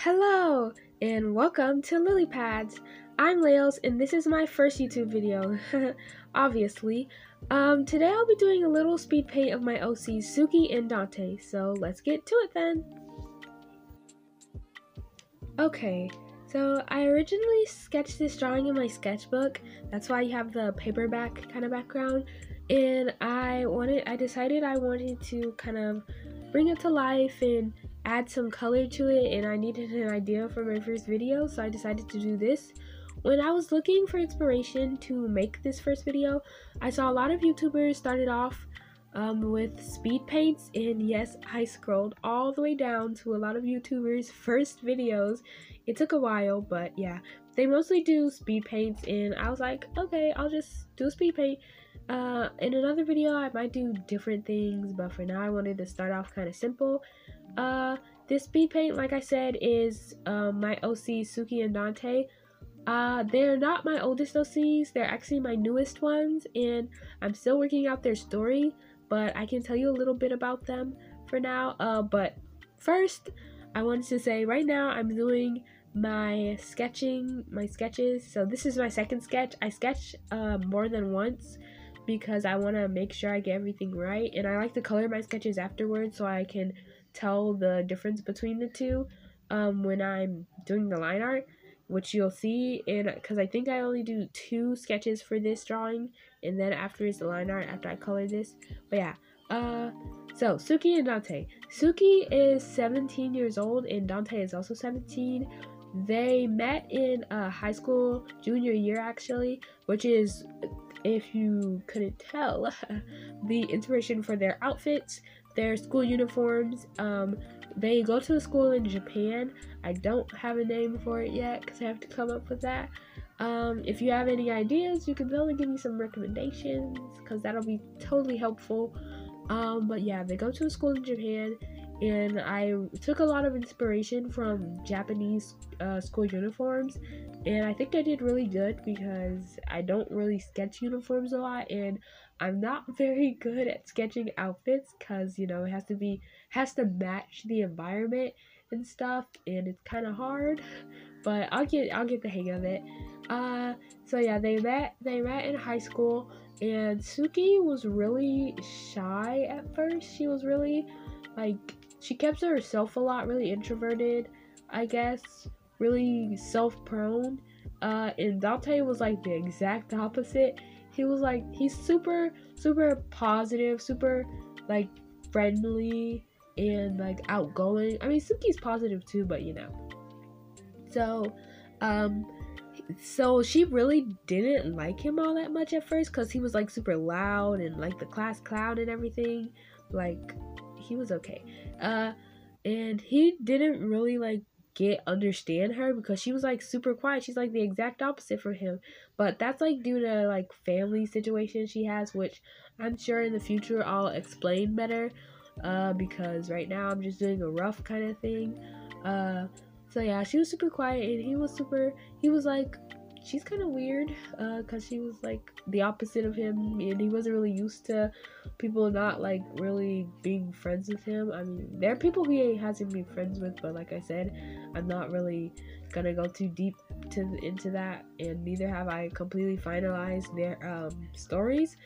Hello, and welcome to Lily Pads. I'm Laos, and this is my first YouTube video, obviously. Today I'll be doing a little speed paint of my OCs, Suki and Dante, so let's get to it then. Okay, so I originally sketched this drawing in my sketchbook. That's why you have the paperback kind of background. And I decided I wanted to kind of bring it to life and add some color to it, and I needed an idea for my first video, so I decided to do this. When I was looking for inspiration to make this first video, I saw a lot of YouTubers started off with speed paints, and yes, I scrolled all the way down to a lot of YouTubers' first videos. It took a while, but yeah, they mostly do speed paints, and I was like, okay, I'll just do a speed paint. In another video, I might do different things, but for now, I wanted to start off kind of simple. This speed paint, like I said, is my OC Suki and Dante. They're not my oldest OCs, they're actually my newest ones, and I'm still working out their story, but I can tell you a little bit about them for now. But first, I wanted to say right now I'm doing my sketches. So this is my second sketch. I sketch more than once because I want to make sure I get everything right, and I like to color my sketches afterwards so I can tell the difference between the two when I'm doing the line art, which you'll see in, because I think I only do 2 sketches for this drawing, and then after is the line art after I color this. But yeah, so Suki and Dante. Suki is 17 years old and Dante is also 17. They met in high school junior year actually, which is, if you couldn't tell, the inspiration for their outfits, their school uniforms. They go to a school in Japan. I don't have a name for it yet because I have to come up with that. If you have any ideas, you can totally give me some recommendations because that'll be totally helpful. But yeah, they go to a school in Japan, and I took a lot of inspiration from Japanese school uniforms, and I think I did really good because I don't really sketch uniforms a lot, and I'm not very good at sketching outfits because, you know, it has to match the environment and stuff, and it's kind of hard, but I'll get the hang of it. So yeah, they met in high school, and Suki was really shy at first. She was really, like, she kept to herself a lot, really introverted, I guess, really self-prone. And Dante was like the exact opposite. He's super positive, super like friendly and like outgoing. I mean, Suki's positive too, but you know. So, so she really didn't like him all that much at first because he was like super loud and like the class clown and everything. Like, he was okay. And he didn't really like understand her because she was like super quiet. She's like the exact opposite from him, but that's like due to like family situation she has, which I'm sure in the future I'll explain better, because right now I'm just doing a rough kind of thing. So yeah, she was super quiet, and he was like, she's kind of weird, because she was like the opposite of him, and he wasn't really used to people not like really being friends with him. I mean, there are people he hasn't been friends with, but like I said, I'm not really gonna go too deep into that, and neither have I completely finalized their stories.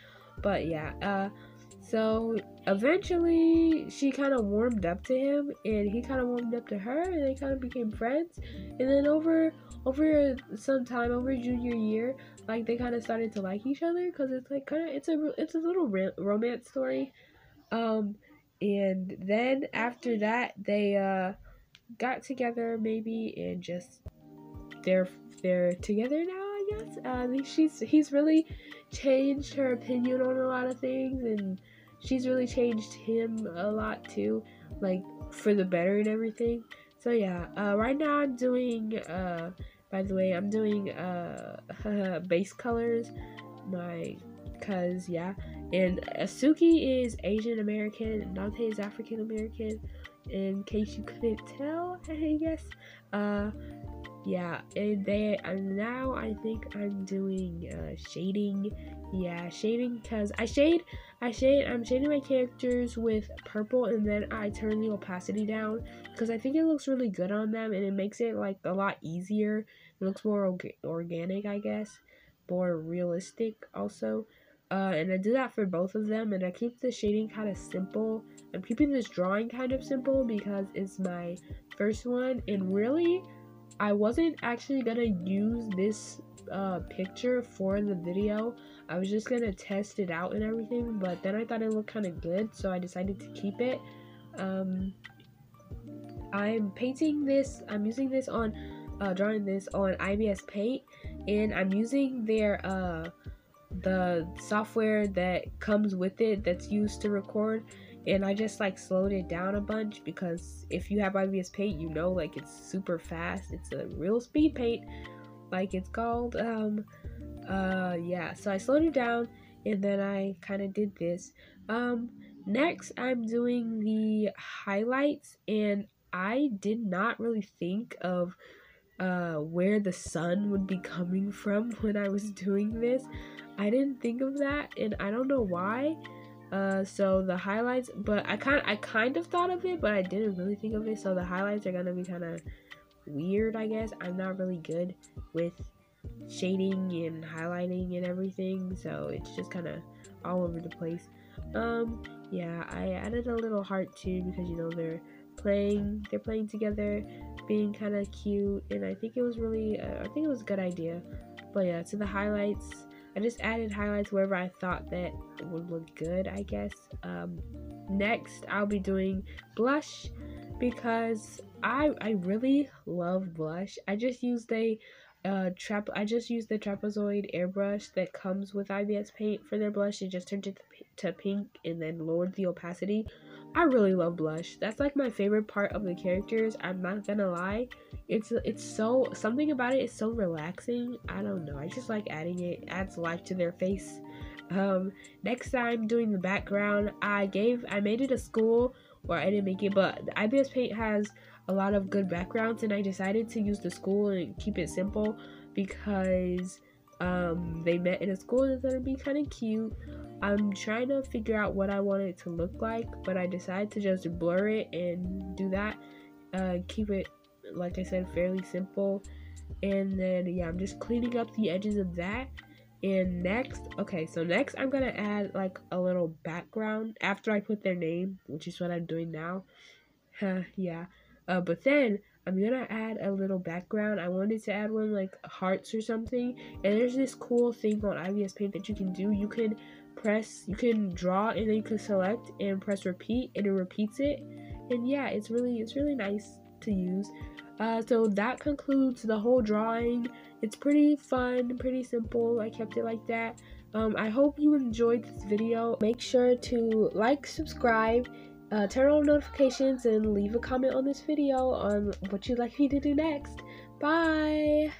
But yeah, so eventually she kind of warmed up to him, and he kind of warmed up to her, and they kind of became friends. And then over some time, over junior year, like they kind of started to like each other because it's like kind of it's a little romance story. And then after that they got together maybe, and just they're together now, I guess. He's really changed her opinion on a lot of things, and she's really changed him a lot too, like for the better and everything. So yeah, right now I'm doing by the way, I'm doing base colors, cause yeah, and Suki is Asian American and Dante is African American, in case you couldn't tell, I guess. Yeah, and now I think I'm doing shading yeah, shading, because I'm shading my characters with purple, and then I turn the opacity down because I think it looks really good on them, and it makes it like a lot easier. It looks more organic, I guess, more realistic also. And I do that for both of them, and I keep the shading kind of simple. I'm keeping this drawing kind of simple because it's my first one, and really, I wasn't actually gonna use this picture for the video. I was just gonna test it out and everything, but then I thought it looked kind of good, so I decided to keep it. I'm painting this, I'm using this on, drawing this on IBS Paint, and I'm using their, the software that comes with it that's used to record, and I just like slowed it down a bunch because if you have IBS Paint, you know, like it's super fast. It's a real speed paint, like it's called. Yeah, so I slowed it down, and then I kind of did this. Next I'm doing the highlights, and I did not really think of where the sun would be coming from when I was doing this. I didn't think of that, and I don't know why. So the highlights, but I kind of thought of it, but I didn't really think of it. So the highlights are gonna be kind of weird, I guess. I'm not really good with shading and highlighting and everything, so it's just kind of all over the place. Yeah, I added a little heart too because, you know, they're playing together, being kind of cute, and I think it was really I think it was a good idea. But yeah, to the highlights, I just added highlights wherever I thought that would look good, I guess. Next I'll be doing blush because I really love blush. I just used the trapezoid airbrush that comes with IBS Paint for their blush. It just turned it to pink and then lowered the opacity. I really love blush. That's like my favorite part of the characters. I'm not gonna lie. It's so, something about it is so relaxing. I don't know. I just like adding it. It adds life to their face. Next time doing the background, I made it a school, or I didn't make it, but the IBS Paint has a lot of good backgrounds, and I decided to use the school and keep it simple because they met in a school that's gonna be kind of cute. I'm trying to figure out what I want it to look like, but I decided to just blur it and do that. Keep it, like I said, fairly simple. And then yeah, I'm just cleaning up the edges of that. And next I'm gonna add like a little background after I put their name, which is what I'm doing now. Yeah. But then I'm gonna add a little background. I wanted to add one like hearts or something. And there's this cool thing on IBS Paint that you can do. You can draw, and then you can select and press repeat, and it repeats it. And yeah, it's really nice to use. So that concludes the whole drawing. It's pretty fun, pretty simple. I kept it like that. I hope you enjoyed this video. Make sure to like, subscribe, turn on notifications, and leave a comment on this video on what you'd like me to do next. Bye!